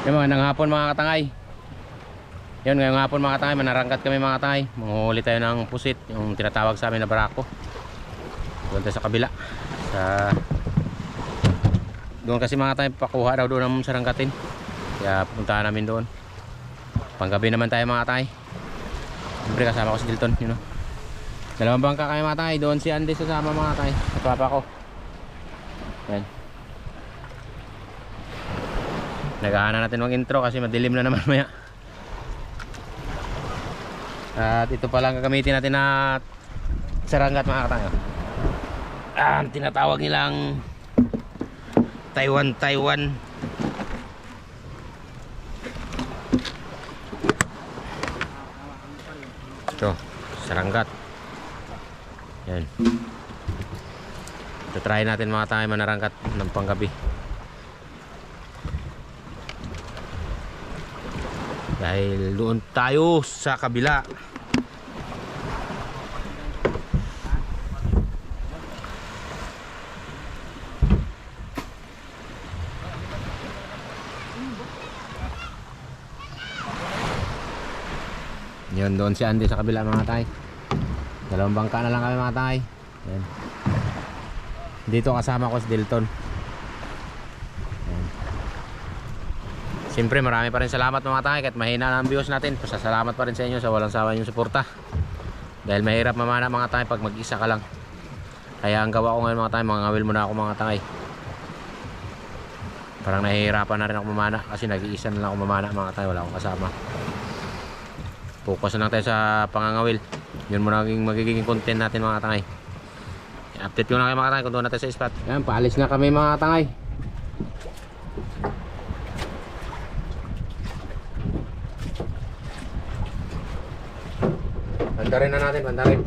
Yung mga nanghapon mga katangay. Yun, ngayong hapon mga katangay, manarangkat kami mga katangay. Manguhuli tayo ng pusit, yung tinatawag sa amin na barako. Doon tayo sa kabila. Doon kasi mga katangay, pakuha daw doon ang sarangkatin. Kaya puntahan namin doon. Panggabi naman tayo mga katangay. Siyempre kasama ko si Dilton, you know. Dalawang bangka kami mga katangay. Doon si Andy sasama mga katangay. At papa ko. Yan. Naghahanap natin mag-intro kasi madilim na naman maya. At ito pa lang gagamitin natin na saranggat mga katangay. Tinatawag nilang Taiwan. Ito, saranggat. Yan. Ito try natin mga katangay manarangkat ng panggabi. Dahil doon tayo sa kabila. Yun, doon si Andy sa kabila mga tay. Dalawang bangka na lang kami mga tay. Yan. Dito kasama ko si Dilton. Yan. Siyempre marami pa rin salamat mga tay. Kahit mahina na ang views natin, pasasalamat pa rin sa inyo sa walang sawa yung suporta. Dahil mahirap mamana mga tay pag mag-isa ka lang. Kaya ang gawa ko ngayon mga tay, mga ngawil muna ako mga tay. Parang nahihirapan na rin ako mamana kasi nag-iisa na lang ako mamana mga tay, wala akong kasama. Focus na lang tayo sa pangangawil. Yun muna magiging content natin mga tangay. I-update ko na kayo mga tangay kung doon natin sa spot. Yan, paalis na kami mga tangay. Bandarin na natin, bandarin.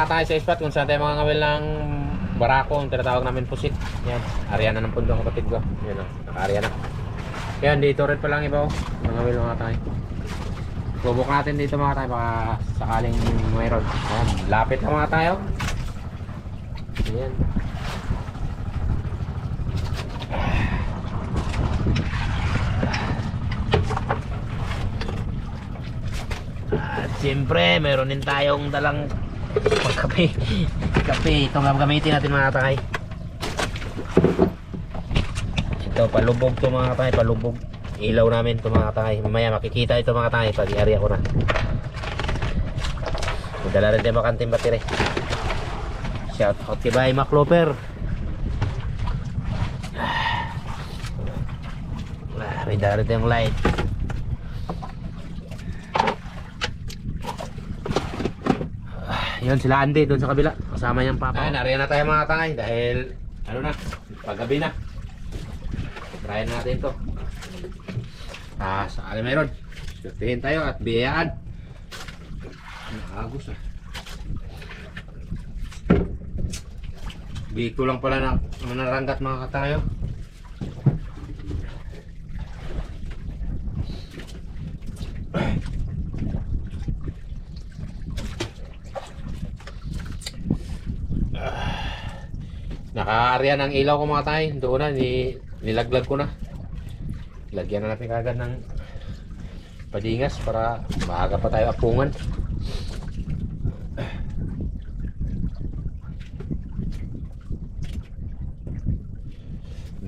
Tayo sa spot kung saan tayo mga ngawil ng barako, ang tinatawag namin pusit. Yan, area na ng pundo kapatid ko. Yan o, naka-area na. Yan, dito rin pa lang iba o, mga ngawil mga tayo. Bubuk natin dito mga tayo, baka sakaling mayroon. Yan, lapit na mga tayo. Yan. At siyempre, meron din tayong dalang Pagkape. Kape. Ito nga gamitin natin mga katangay. Ito palubog to mga katangay. Palubog. Ilaw namin ito mga katangay. Mamaya makikita ito mga katangay pag i-area ko na. Madala rin tayo makanting battery. Shout out kay Bay Macloper. May dala rin tayong light. Yun sila Andy doon sa kabila. Kasama niyang papa. Ay, nariyan na tayo mga katangay dahil ano na, paggabi na. Try natin to. Saan meron? Swertihin tayo at biyayaan. Agos ah. Biko lang pala na manaranggat mga katangay. Naka-area ng ilaw ko mga tay. Doon na, nilaglag ko na. Lagyan na natin kagad ng padingas para maaga pa tayo apungan.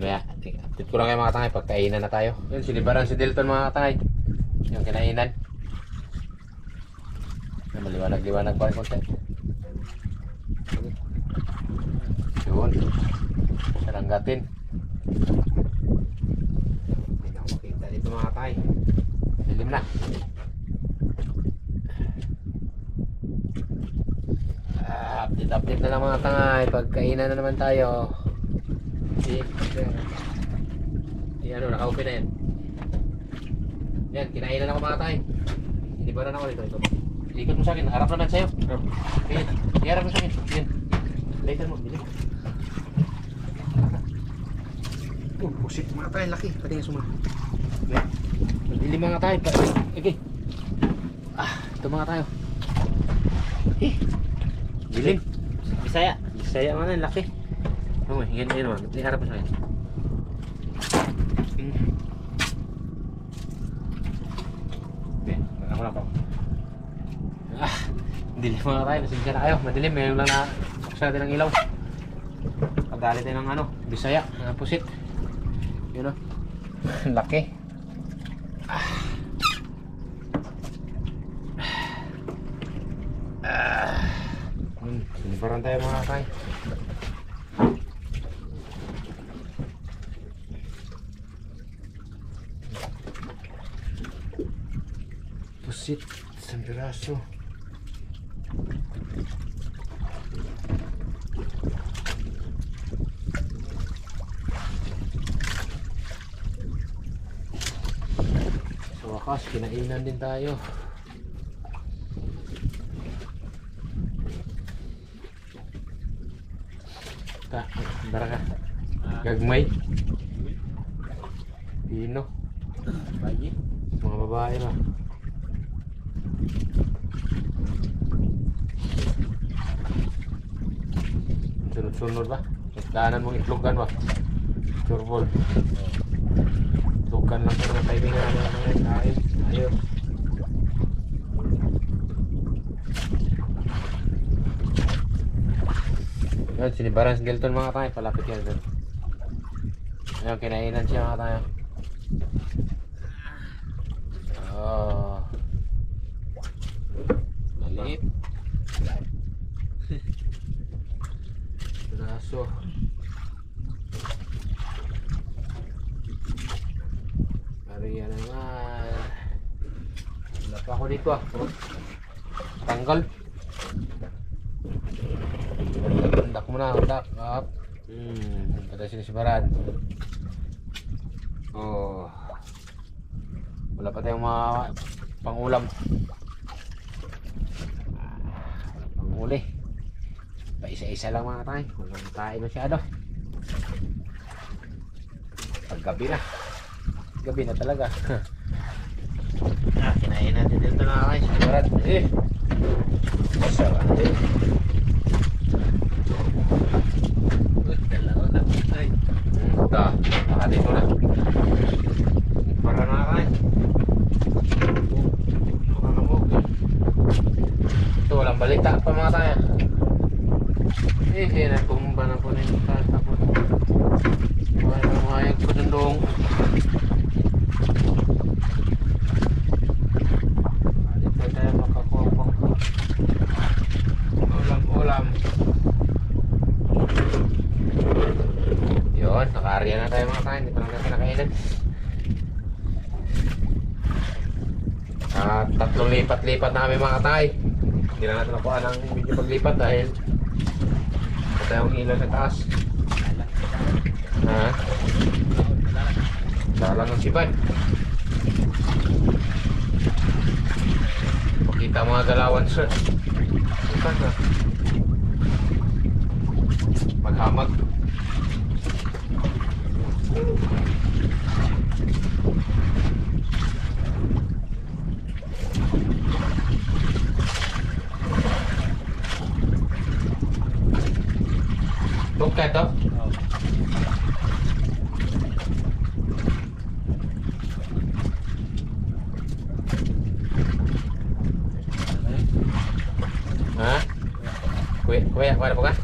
Kaya, update ko lang kayo mga tay. Pagkainan na tayo. Yun, sinibaran si Delton mga tay. Yung kinainan. Maliwanag-liwanag pa rin konti. Yun. Saranggatin. Hindi na ako makita dito mga tay. Dilim na. Update na lang mga tangay. Pagkainan na naman tayo. Ano, naka-open na yan. Yan, kinainan ako mga tay. Sinibaran ako dito. Ikot mo sa akin, harap naman sa'yo. Okay, iharap mo sa akin. Yan. Lightan mo, bilik. Pusit mga tayo, laki. Pati nga suma. Magdilim mga tayo. Okay. Ito mga tayo. Dilim. Bisaya. Bisaya mga laki. Oh, yan naman. Iharap mo sa akin. Okay, ako lang po. Dilim mga tayo, nasensya na kayo. Madilim, ngayon lang na buksan natin ng ilaw. Pagdali tayo ng ano, Bisaya, pusit. Yun o. Laki. Sinibaran tayo mga tayo. Pusit, isang piraso. Sa wakas, kinainan din tayo. Baraka. Gagmay. Pino. Mga babae ba? Sunod-sunod ba? Daanan mong itlogan ba? Turbol. Itlogan lang sa mga kaibigan namin ng kain. Ayun. Yan, sinibaran si Gelton mga tayo. Palapit yan doon. Ayun, kinainan siya mga tayo. Maliit. Braso. Mariya naman. Wala pa ako dito Tanggal. Undak mo na, undak. Pada sinisibaran. Wala pa tayong mga pangulam. Panghuli. Isa-isa lang mga tayo. Walang tayo masyado. Paggabi na. Gabi na talaga. Kinain natin dito na kayo. Sigurat. Masarap din. Dalawa na. Baka dito na. Para na kayo. Ito walang balita pa mga tayo. Kaya nagpumba na po na yung tatapon. Mayag po dundong. Dito tayo makakuha pang ulam-ulam. Yun, naka-area na tayo mga kain. Dito lang natin nakainin. At tatlong lipat-lipat na kami mga tay. Hindi na natin nakuha ng video paglipat dahil tayong ilaw sa taas. Ha? Dalang ng sipad. Pakita mga galawan sir. Sipad na. Maghamag. Buka to? Ha? Kuya na po ka?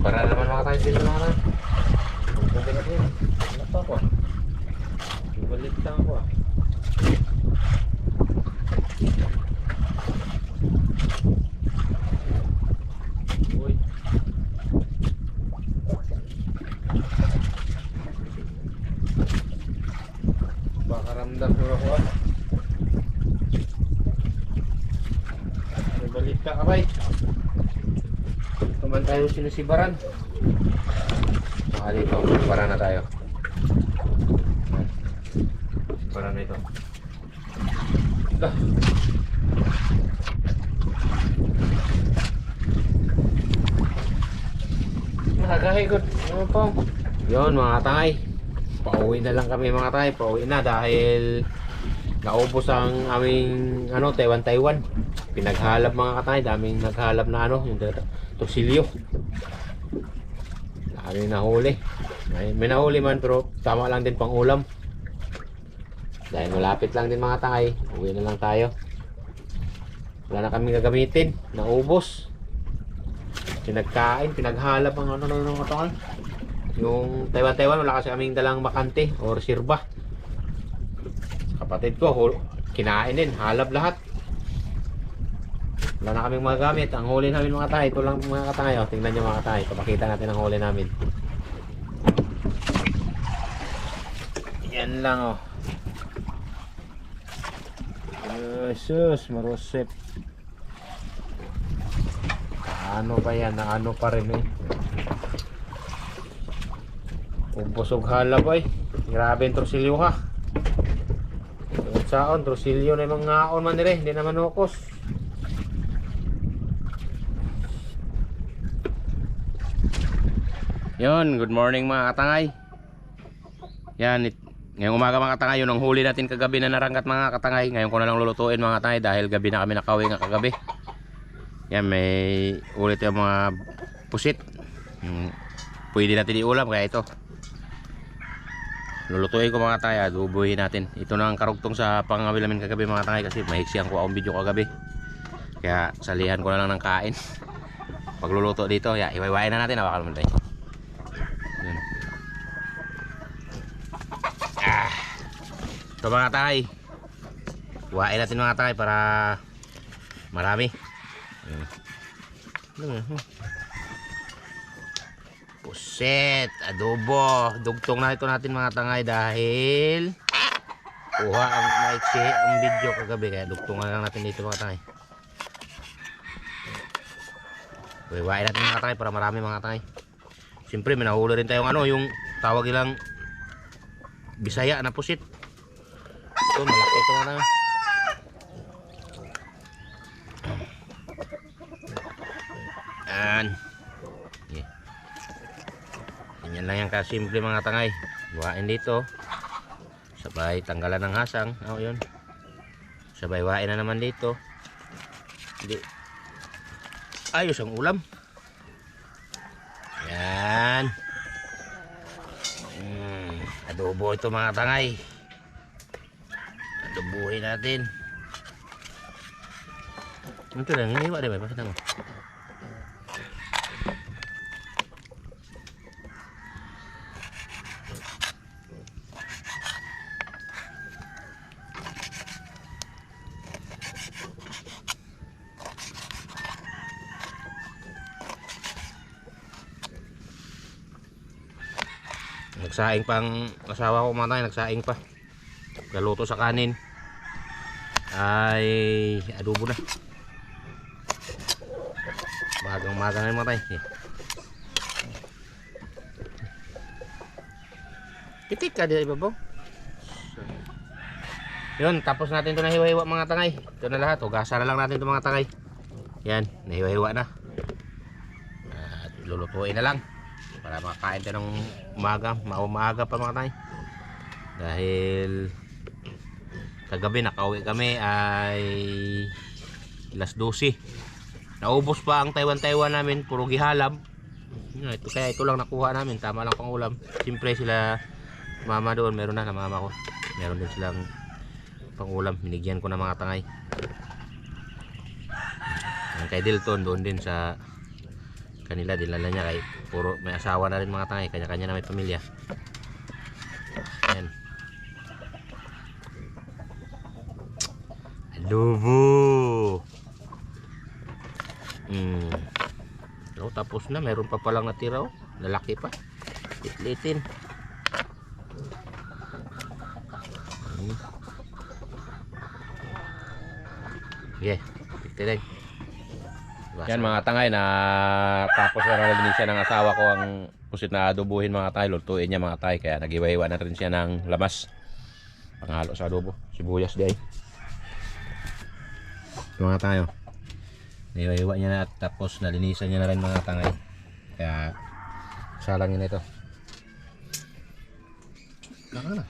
Para naman mga tayo dito na naman. Ang bigat yun. Ano pa ako? Ibalit lang ako ah. Uy. Baka ramdam ko ako ah. Ibalit ka kabay. Tuman tayo sinusibaran. Dito, para na tayo. Para na ito. Dah. Nakakahigod. Ano po? Yun mga tay. Pauwi na lang kami mga tay. Pauwi na dahil naubos ang aming Taiwan. Pinaghalap mga katay. Daming naghalap na yung torsilyo. Daming nahuli. May nahuli man pero tama lang din pang ulam. Dahil malapit lang din mga tay. Uwi na lang tayo. Wala na kami gagamitin. Naubos. Pinagkain, pinaghalap ang katawan. Yung Taiwan wala kasi kaming dalang bakante or sirba. Kapatid ko kinain din, halap lahat. Wala na kaming magagamit. Ang huli namin mga tay, ito lang mga katay. Tingnan nyo mga tay, papakita natin ang huli namin. Yan lang Jesus, marosep. Ano ba yan? Ano pa rin Ubusog halap ay. Grabe yung torsilyo ha. Saon, torsilyo na yung mga ngaon man nila. Hindi naman ukos. Yun, good morning mga katangay. Yan, ngayong umaga mga katangay, yun ang huli natin kagabi na narangkat mga katangay. Ngayon ko na lang lulutuin mga katangay dahil gabi na kami nakauwi nga kagabi. Yan, may ulit yung mga pusit. Pwede natin iulam kaya ito. Lulutuin ko mga katangay, adubuhin natin. Ito na ang karugtong sa pangawil namin kagabi mga katangay kasi mahiksihan ko akong video kagabi. Kaya salihan ko na lang ng kain. Pagluluto dito, iwaiwain na natin, hawakan naman tayo. Ito mga tay, huwain natin mga tay para marami. Puset, adobo. Dugtong na ito natin mga tangay dahil kuha ang maiksi ang video kagabi, kaya dugtong na lang natin dito mga tangay. Huwain natin mga tay para marami mga tangay. Siyempre may nahuli rin tayong yung tawag ilang Bisaya na pusit. Ito malaki ito na. Yeah. Ganyan lang yan kasimple mga tangay. Buhain dito. Sabay tanggalan ng hasang. Yun. Sabay wain na naman dito. Hindi. Ayos ang ulam. Yan. Adobo ito mga tangay. Adobohin natin. Ito lang, ngayon ba? Pakita mo. Nagsaing pang asawa ko mga tay, nagsaing pa. Galuto sa kanin. Ay adobo na. Magang magang na mga tay. Pitik ka dito ibabaw. Yun, tapos natin ito na hiwa-hiwa mga tangay. Ito na lahat, hugasan na lang natin ito mga tangay. Yan, nahiwa-hiwa na. At lulutuin na lang para makakain tayo ng maaga pa mga tangay. Dahil kagabi nakauwi kami ay alas 12. Naubos pa ang Taiwan namin, puro gihalab. Kaya ito lang nakuha namin, tama lang pang ulam. Siyempre sila mama doon, meron na mama ko. Meron din silang pangulam, binigyan ko ng mga tangay. Kay Dilton doon din sa kanila, dinala niya kay puro may asawa na rin mga tangay, kanya-kanya na may pamilya. Ayan. Adobo. Tapos na, meron pa palang natira, lalaki pa. Litlitin. Yeah, tignan. Yan mga tangay, na tapos na nalinis siya ng asawa ko ang pusit na adobuhin mga tay, lutuin niya mga tay, kaya nagiwa-iwa na rin siya ng lamas panghalo sa adobo, sibuyas di ay. Mga tayo, nagiwa-iwa niya na, tapos nalinisan niya na rin mga tangay, kaya salang yun ito. Kaka na.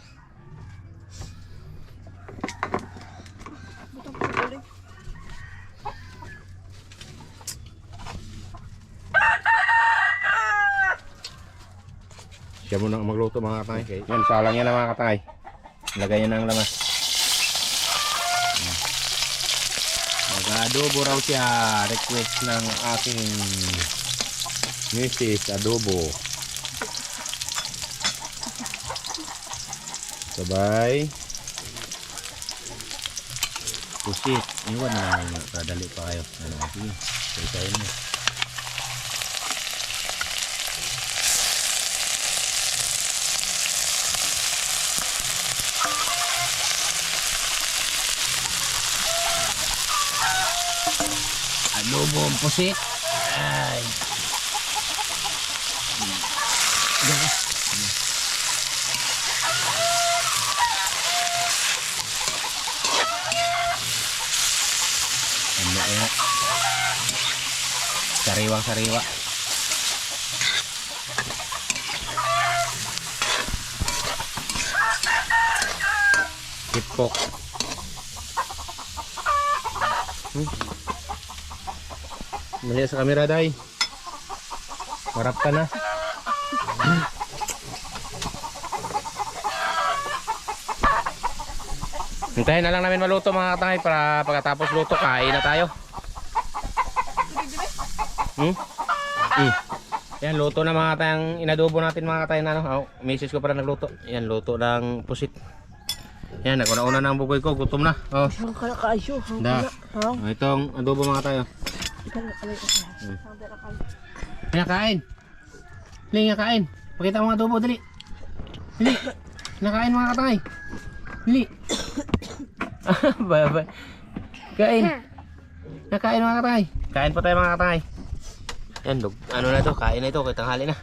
Siya muna ang magluto mga katangay. Okay. Yan, salang yan mga katangay. Lagay niya ng lamas. Mag-adobo raw siya. Request ng aking Mrs. Adobo. Sabay pusit. Iwan na lang. Kadali pa kayo. Sige. Pagkain mo. Adobo ang pusit. Ay. Sariwang-sariwa. Tipok. Maliya sa kamera day. Harap ka na. Hintayin na lang namin maluto mga katangay para pagkatapos luto kain na tayo. Yan, luto na mga tayang inadobo natin mga katay na ano. Misis ko para nagluto. Yan, luto ng pusit. Yan, naguna-una na ang bugoy ko, gutom na. Oh. Itong adobo mga tayo. Nakain. Dali, nakain. Pakita mo ang adobo, dali. Dali. Nakain mga katay. Dali. Bye. Kain. Nakain mga katay. Kain pa tayo mga katay. Yan, ano na ito, kain na ito, kaya tanghali na.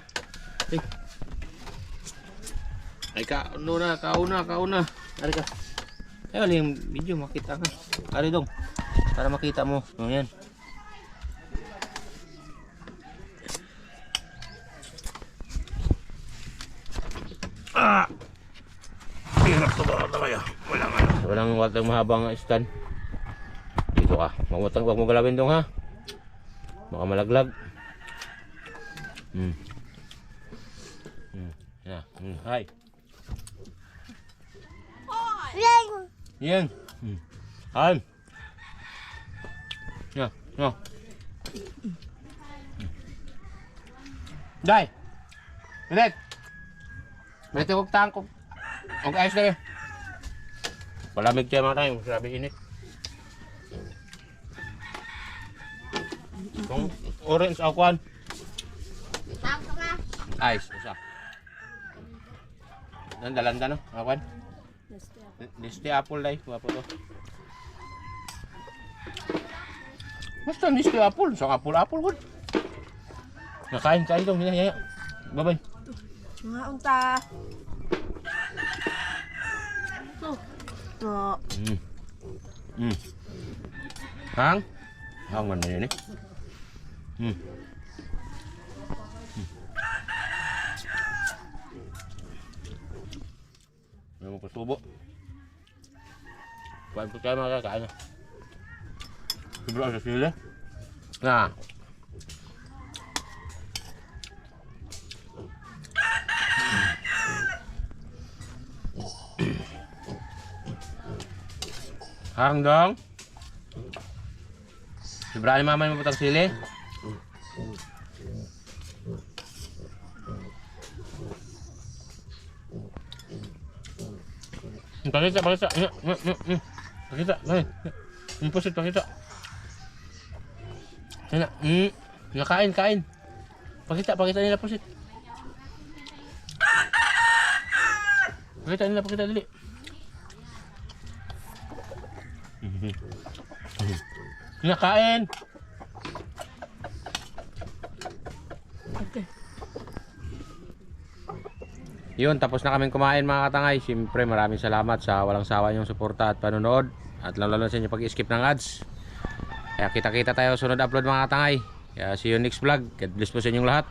Ay, kauna. Ari ka. Ay, wala yung video, makita ka. Ari dong, para makita mo. O, yan. Hirap ito ba kayo? Walang mahabang stand. Dito ka. Huwag mo galawin dong ha. Baka malaglag. Hi. Yan. Hi. Yeah, no. Dai. Bilet. Bilet ko tangko. Og ayos na. Palamig siya mga tayo, grabe init. Kung orange akuan. Ice, isa. Nandalanda no? Awan? Neste ako. Niste apple day. Wapo to. Basta niste apple. So apple good. Nakain dong. Ya. Bye-bye. Mga unta. To. Hang? Hang man yun eh. May mga patubo. Kuhaan po tayo mga kakain. Sobrang sa sila. Nah. Hang dong. Sobrang mama yung putang sili. Pakita. Pakita. Pusit, pakita. Sana. Kain. Pakita nila pusit. Pakita dali. Kain. Okay. Yun, tapos na kaming kumain mga katangay. Siyempre maraming salamat sa walang sawa niyong suporta at panonood. At lalo sa inyo pag-skip ng ads. Kaya kita-kita tayo sunod upload mga katangay. Kaya see you next vlog. God bless po sa inyong lahat.